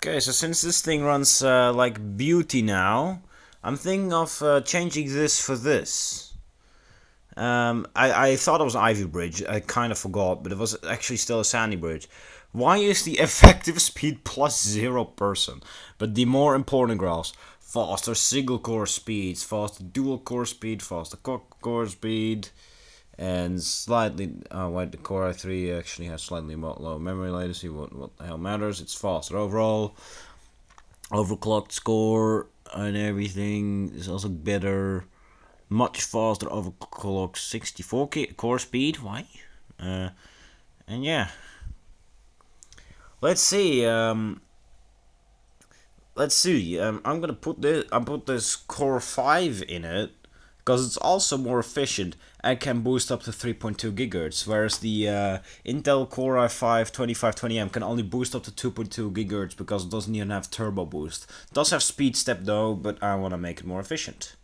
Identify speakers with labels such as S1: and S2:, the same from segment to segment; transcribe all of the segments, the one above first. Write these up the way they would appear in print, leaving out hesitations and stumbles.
S1: Okay, so since this thing runs like beauty now, I'm thinking of changing this for this. I thought it was Ivy Bridge. I kind of forgot, but it was actually still a Sandy Bridge. Why is the effective speed plus 0%? But the more important graphs: faster single core speeds, faster dual core speed, faster core speed, and slightly. Wait, the Core i3 actually has slightly low memory latency. What the hell matters? It's faster overall. Overclocked score and everything is also better. Much faster overclocked 64 core speed. Why? Uh, and yeah, let's see. Let's see. I'm gonna put this. I put this Core 5 in it because it's also more efficient and can boost up to 3.2 gigahertz, whereas the Intel Core i5 2520M can only boost up to 2.2 gigahertz because it doesn't even have turbo boost. It does have speed step though, but I want to make it more efficient.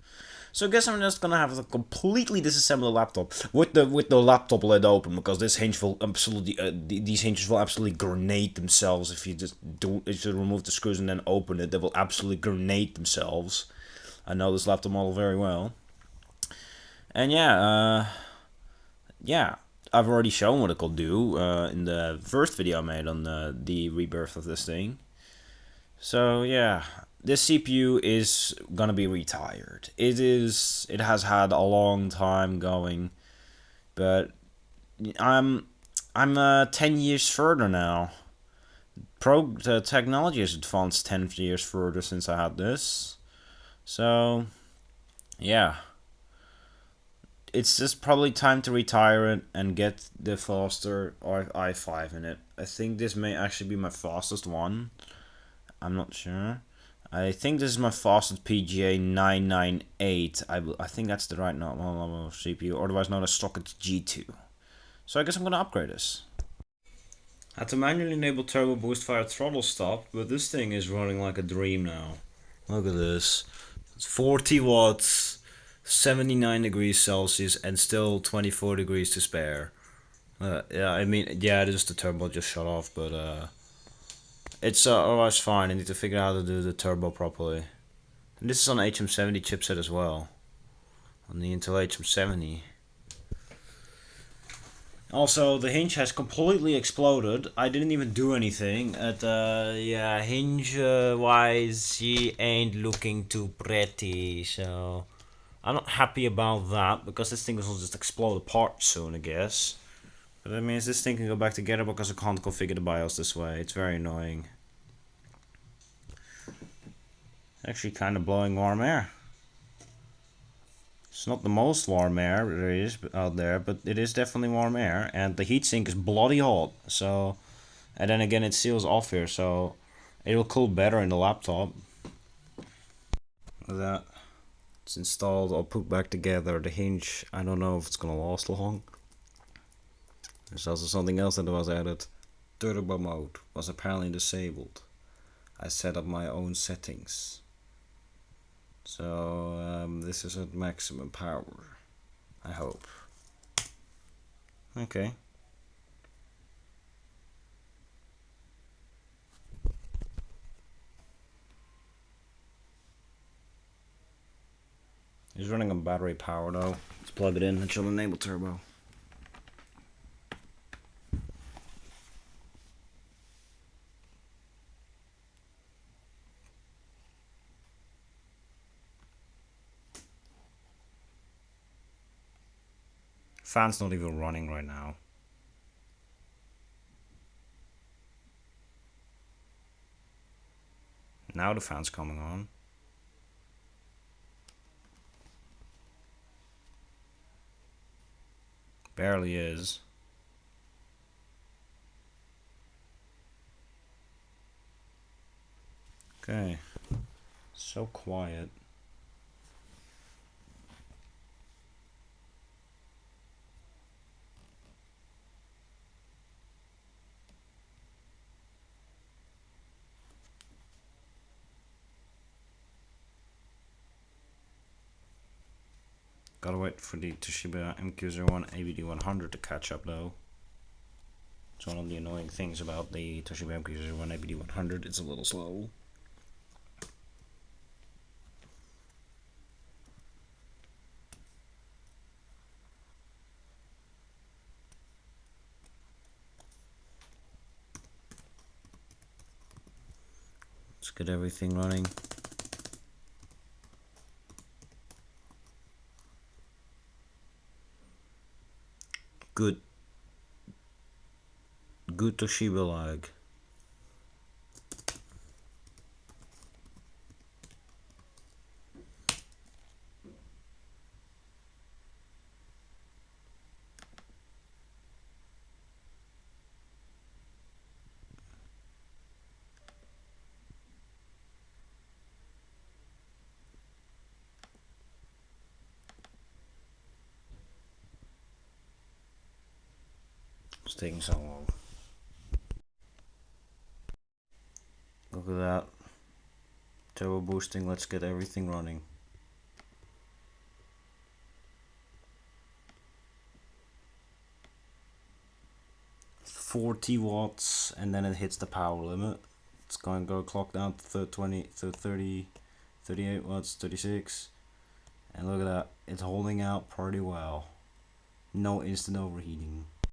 S1: So I guess I'm just gonna have to completely disassemble the laptop with the laptop lid open because this hinge will absolutely these hinges will absolutely grenade themselves if you if you remove the screws and then open it. They will absolutely grenade themselves. I know this laptop model very well, and yeah, I've already shown what it could do in the first video I made on the rebirth of this thing. So yeah, this CPU is gonna be retired. It has had a long time going, but I'm I'm 10 years further now. The technology has advanced 10 years further since I had this. So yeah, it's just probably time to retire it and get the faster i5 in it. I think this may actually be my fastest one. I'm not sure. I think this is my fastest PGA 998. I think that's the right level CPU, otherwise known as socket G2. So I guess I'm gonna upgrade this. I had to manually enable turbo boost via throttle stop, but this thing is running like a dream now. Look at this. It's 40 watts, 79 degrees Celsius, and still 24 degrees to spare. Yeah, I mean, yeah, it is the turbo just shut off, but it's otherwise fine. I need to figure out how to do the turbo properly. And this is on HM70 chipset as well, on the Intel HM70. Also, the hinge has completely exploded. I didn't even do anything. Yeah, hinge wise, she ain't looking too pretty. So I'm not happy about that because this thing will just explode apart soon, I guess. But that means this thing can go back together because I can't configure the BIOS this way. It's very annoying. Actually, kind of blowing warm air. It's not the most warm air there is out there, but it is definitely warm air, and the heatsink is bloody hot. So, and then again, it seals off here, so it will cool better in the laptop. That it's installed, I'll put back together the hinge. I don't know if it's gonna last long. There's also something else that was added. Turbo mode was apparently disabled. I set up my own settings. So this is at maximum power, I hope. Okay. It's running on battery power though. Let's plug it in and she'll enable turbo. Fan's not even running right now. Now the fan's coming on. Barely is. Okay. So quiet. Gotta wait for the Toshiba MQ-01 ABD100 to catch up though. It's one of the annoying things about the Toshiba MQ-01 APD100, it's a little slow. Let's get everything running. Good Toshiba lag. It's taking so long. Look at that. Turbo boosting, let's get everything running. 40 watts and then it hits the power limit. It's going to go clock down to 30, 38 watts, 36. And look at that, it's holding out pretty well. No instant overheating.